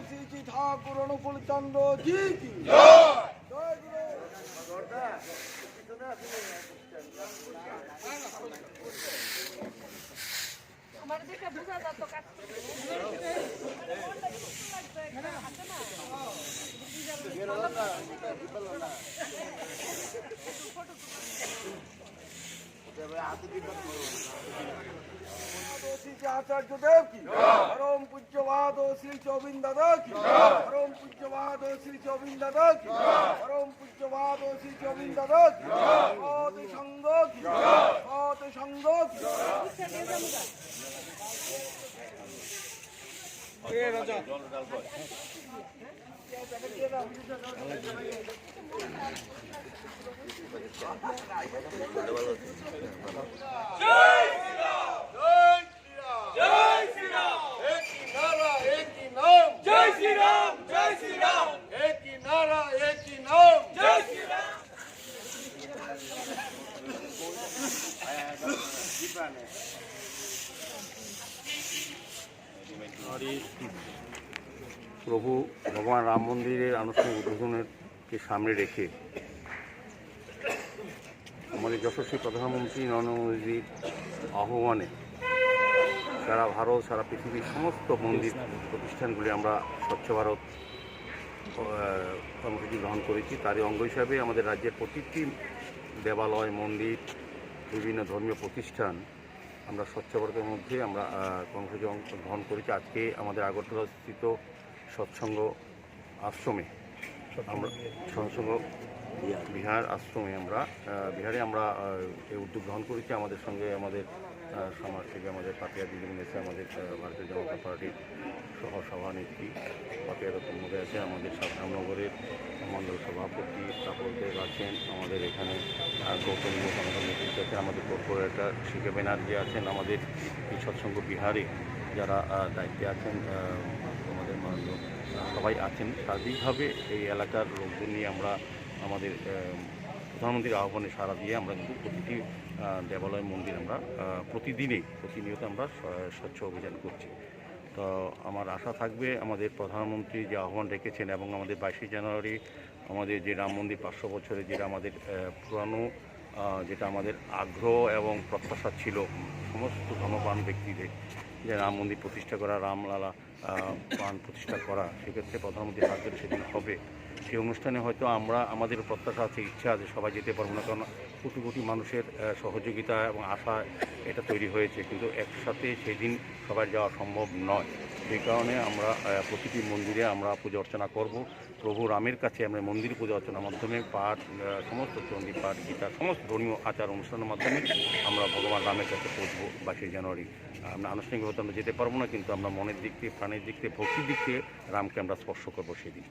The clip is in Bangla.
শ্রী শ্রী ঠাকুর অনুকূল চন্দ্র জি কি জয় आचार्य देव की परम पूज्यवाद श्री चौबिन दादा की परम पूज्यवाद श्री चौबिन दादा की परम पूज्यवाद श्री चौबिन दादा की सत संग की सत संग की প্রভু ভগবান রাম মন্দিরের আনুষ্ঠানিক উদ্বোধনকে সামনে রেখে আমাদের যশস্বী প্রধানমন্ত্রী নরেন্দ্র মোদীর আহ্বানে সারা ভারত সারা পৃথিবীর সমস্ত মন্দির প্রতিষ্ঠানগুলি আমরা স্বচ্ছ ভারত কর্মসূচি গ্রহণ করেছি। তারই অঙ্গ হিসাবে আমাদের রাজ্যের প্রতিটি দেবালয় মন্দির বিভিন্ন ধর্মীয় প্রতিষ্ঠান আমরা স্বচ্ছ ভারতের মধ্যে আমরা কর্মসূচি গ্রহণ করেছি। আজকে আমাদের আগরতলা স্থিত সৎসঙ্গ আশ্রমে আমরা সৎসঙ্গ বিহার আশ্রমে বিহারে আমরা এই উদ্যোগ গ্রহণ করেছি। আমাদের সঙ্গে আমাদের সমাজ থেকে আমাদের পাপিয়া দিদিমণি আছে, আমাদের ভারতীয় জনতা পার্টির সহ সভানেত্রী পাপিয়া দত্ত মহোদয় আছে, আমাদের সাতরামনগরের মণ্ডল সভাপতি তাপস দেব আছেন, আমাদের এখানে গৌতম ঘোষ আমাদের নেতৃত্বে আছেন, আমাদের কর্পোরেটর শিকে ব্যানার্জি আছেন, আমাদের এই সৎসঙ্গ বিহারে যারা দায়িত্বে আছেন আমাদের মাননীয় সবাই আছেন। সার্বিকভাবে এই এলাকার লোকজন নিয়ে আমরা আমাদের প্রধানমন্ত্রীর আহ্বানে সাড়া দিয়ে আমরা কিন্তু প্রতিটি দেবালয় মন্দির আমরা প্রতিনিয়ত আমরা স্বচ্ছ অভিযান করছি। তো আমার আশা থাকবে আমাদের প্রধানমন্ত্রী যে আহ্বান রেখেছেন এবং আমাদের 22শে জানুয়ারি আমাদের যে রাম মন্দির 500 বছরে যেটা আমাদের পুরানো যেটা আমাদের আগ্রহ এবং প্রত্যাশা ছিল সমস্ত ধর্মপ্রাণ ব্যক্তিদের যে রাম মন্দির প্রতিষ্ঠা করা, রামলালা প্রাণ প্রতিষ্ঠা করা, সেক্ষেত্রে প্রধানমন্ত্রীর হাত ধরে সেদিন হবে। সেই অনুষ্ঠানে হয়তো আমাদের প্রত্যাশা আছে, ইচ্ছা আছে, সবাই যেতে পারবো না, কারণ কোটি কোটি মানুষের সহযোগিতা এবং আশা এটা তৈরি হয়েছে, কিন্তু একসাথে সেদিন সবাই যাওয়া সম্ভব নয়। সেই কারণে আমরা প্রতিটি মন্দিরে আমরা পূজা অর্চনা করব। প্রভু রামের কাছে আমরা মন্দির পূজা অর্চনার মাধ্যমে পাঠ, সমস্ত চণ্ডী পাঠ, গীতা, সমস্ত ধর্মীয় আচার অনুষ্ঠানের মাধ্যমে আমরা ভগবান রামের কাছে পৌঁছবো 22শে জানুয়ারি। আমরা আনুষ্ঠানিকভাবে আমরা যেতে পারবো না, কিন্তু আমরা মনের দিক থেকে, প্রাণের দিক থেকে, ভক্তির দিক থেকে রামকে আমরা স্পর্শ করবো সেদিন।